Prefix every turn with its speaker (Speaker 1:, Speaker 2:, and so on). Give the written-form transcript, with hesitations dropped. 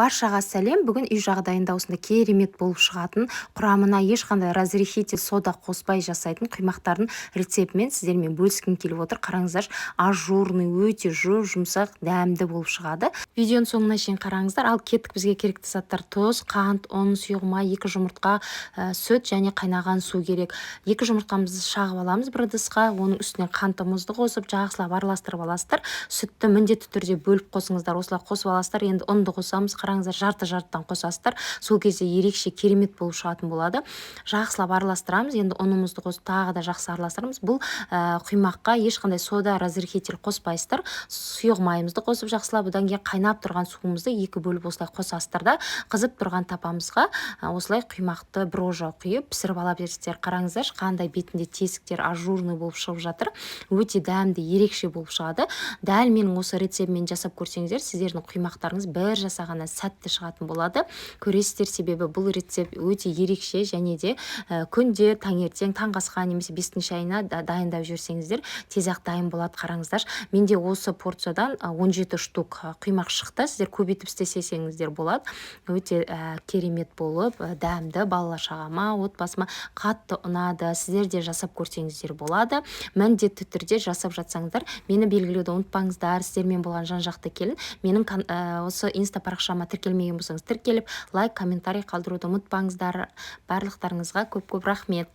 Speaker 1: Баршаға сәлем. Бүгін үй жағдайында осында керемет болып шығатын, құрамына ешқандай разрехитель сода қоспай жасайтын құймақтардың рецептімен сіздермен бөліскім келіп отыр. Қараңыздар, ажурный, өте жұмсақ, дәмді болып шығады. Видеоның соңына шейін қараңыздар. Ал кеттік, бізге керекті заттар: тұз, қант, ұн, сұйық май, 2 жұмыртқа, сүт және қайнаған су керек. 2 жұмыртқамызды шағып аламыз бір ыдысқа, оның үстіне қантымызды қосып, жақсылап араластырып аласыздар. Сүтті міндетті түрде бөліп қосыңыздар. Осылай қосып аласыздар. Енді ұнды қосамыз. Қараңыздар, жарты-жартыдан қосасыздар. Сол кезде ерекше керемет болып шығатын болады. Жақсылап араластырамыз. Енді ұнымызды қосып тағы да жақсы араластырамыз. Бұл құймаққа ешқандай сода, разрехитель қоспайсыздар. Сұйық майымызды қосып жақсылап, одан кейін қайнап тұрған суымызды 2 бөліп осылай қосасыздар да, қызып тұрған тапамызға осылай құймақты брожа құйып пісіріп ала бересіздер. Қараңыздар, қандай бетінде тесіктер ажурный болып шығып жатыр. Өте дәмді, ерекше болып шығады. Дәл менің осы рецептімен жасап көрсеңіздер, сіздердің құймақтарыңыз бір жасағаннан сәтті шығатын болады. Көресіздер, себебі бұл рецепт өте ерекше, және де күнде таңертең таңғы асқа немесе 5-тің шайына дайындап жүрсеңіздер, тез-ақ дайын болады. Қараңыздар, менде осы порциядан 17 штук құймақ шықты. Сіздер көбейтіп істесеңіздер болады. Өте керемет болып, дәмді, балалар шағама, отбасыма қатты ұнады. Сіздер де жасап көрсеңіздер болады. Міндетті түрде жасап жатсаңыздар, мені белгілеуді ұмытпаңыздар. Сіздермен болған жан-жақты келін. Менің осы инста парақшама тіркелмеген болсаңыз, тіркеліп, лайк, комментарий қалдыруды ұмытпаңыздар. Барлықтарыңызға көп-көп рахмет.